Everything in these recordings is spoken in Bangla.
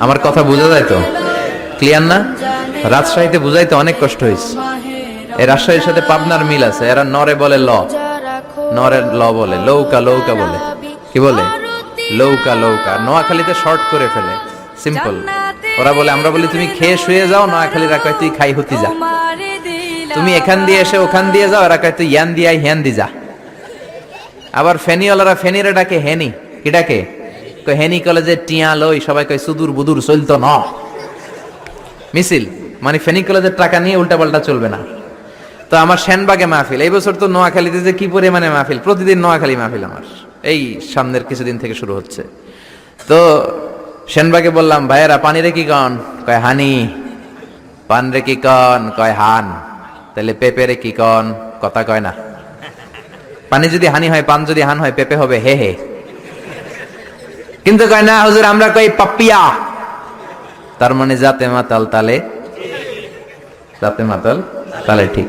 আমার কথা বোঝা যায় তো? ক্লিয়ার না? রাজশাহীতে বুঝাইতে অনেক কষ্ট হয়েছে। এই রাজশাহীর সাথে পাবনার মিল আছে। এরা নরে বলে ল, নরের ল বলে, লৌকা লৌকা বলে। কি বলে? লৌকা লৌকা। নোয়াখালীতে শর্ট করে ফেলে, সিম্পল। ওরা বলে, আমরা বলি তুমি খেয়ে শুয়ে যাও, নোয়াখালীরা কয় তুই খাই হতি যা। তুমি এখান দিয়ে এসে ওখান দিয়ে যাও, এরা কয় তুই ইয়ান দিয়ে আই হ্যান দি যা। আবার ফেনিওয়ালারা ফেনিরে ডাকে হেনি। কি ডাকে? কয় হেনি কলেজে টিয়া লই, সবাই কয় সুদূর বুদুর চলতো না মিছিল, মানে ফেনী কলেজের টাকা নিয়ে উল্টাপাল্টা চলবে না। তো আমার সেনবাগে মাহফিল, এই বছর তো নোয়াখালীতে যে কি পরিমাণে মাহফিল, প্রতিদিন নোয়াখালী মাহফিল আমার এই সামনের কিছুদিন থেকে শুরু হচ্ছে। তো সেনবাগে বললাম, ভাইয়েরা পানি রে কি কন? কয় হানি। পান রে কি কন? কয় হান। তাহলে পেঁপে রে কি কন? কথা কয় না। পানি যদি হানি হয়, পান যদি হান হয়, পেঁপে হবে হে হে। কিন্তু কয় না হুজুর, আমরা কই পাপিয়া। তার মানে জাতে মাতাল তালে, জাতে মাতাল তালে ঠিক।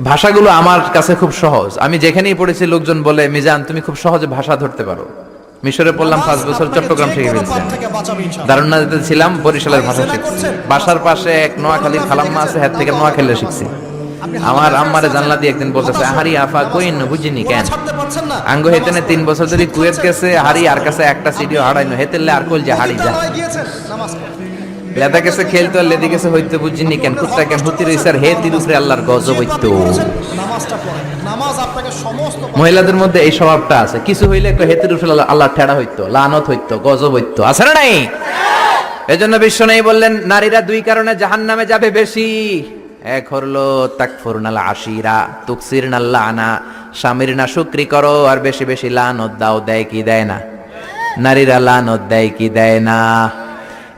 ভাষাগুলো আমার কাছে খুব সহজ। আমি যেখানেই পড়েছি লোকজন বলে, মিজান তুমি খুব সহজে ভাষা ধরতে পারো। মিশরে পড়লাম 5 বছর, চট্টগ্রাম শিখে ফেলছিলাম। দারুন্নাতে ছিলাম, বরিশালের ভাষা শিখছি। বাসার পাশে এক নোয়াখালীর খালাম্মা আছে, হাত থেকে নোয়াখালী শিখছি। আমার আম্মারে জানলা দিয়ে একদিন বলতেছে, হারি আফা কইন বুঝিনি কেন আঙ্গো হেতেনে 3 বছর ধরে কুয়েত গেছে, হারি আর কাছে একটা সিডিও হারাইনো হেতেলে আর কইল যে হারি যা। লেদা গেছে খেলতে, লেদি গেছে হইতে বুঝিনি কেন, কুত্তা কেন হুতি রইসার হে তির উপরে আল্লাহর গজব হইতো। মহিলাদের মধ্যে এই স্বভাবটা আছে, কিছু হইলে হেতির উপরে আল্লাহর ঠেড়া হইতো, লানত হইতো, গজব হইতো, আছে না নাই? এজন্য বিশ্বনবী বললেন, নারীরা 2 কারণে জাহান্নামে যাবে বেশি। এক হলো তাকফুরনাল আশিরা, তুকসিরনাল লানা, স্বামীর না শুকরি করো আর বেশি বেশি লানত দাও। দেয় কি দেয় না? নারীরা লানত দেয় কি দেয় না?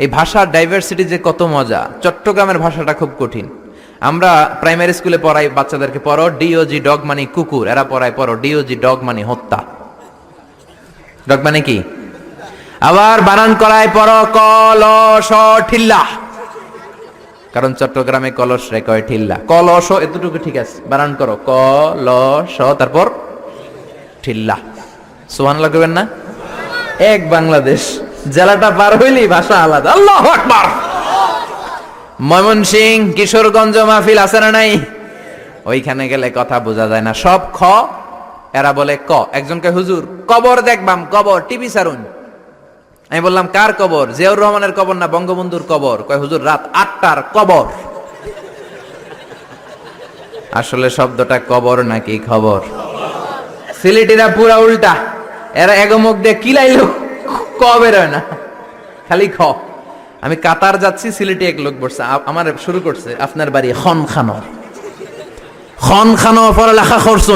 এই ভাষার ডাইভার্সিটি যে কত মজা। চট্টগ্রামের ভাষাটা খুব কঠিন। আমরা প্রাইমারি স্কুলে পড়াই বাচ্চাদেরকে, পড়ো ডিওজি ডগ মানে কুকুর, এরা পড়ায় পড়ো ডিওজি ডগ মানে হত্যা। ডগ মানে কি? আবার বানান করায় পড়ো কলস ঠিল্লা, কারণ চট্টগ্রামে কলস রে কয় ঠিল্লা। কলস এতটুকু ঠিক আছে, বানান করো কলস তারপর ঠিল্লা। সুবহানাল্লাহ কইবেন না? এক বাংলাদেশ, জেলাটা পার হইলেই ভাষা আলাদা। আল্লাহু আকবার। ময়মনসিংহ, কিশোরগঞ্জ মাহফিল আছে না নাই? ওইখানে গেলে কথা বোঝা যায় না, সব খ, এরা বলে ক। একজনকে হুজুর কবর দেখবাম, কবর টিভি সারুন। আমি বললাম কার কবর? জিয়াউর রহমানের কবর না বঙ্গবন্ধুর কবর? কয় হুজুর রাত 8টার কবর। আসলে শব্দটা কবর নাকি খবর? সিলেটিরা পুরা উল্টা, এরা এগমুখ দিয়ে কিলাইলো ক বের হয় না, খালি খ। আমি কাতার যাচ্ছি, সিলেটে এক লোক বসছে, আমার শুরু করছে, আপনার বাড়ি খন খানো, খন খানো পড়ালেখা করছই?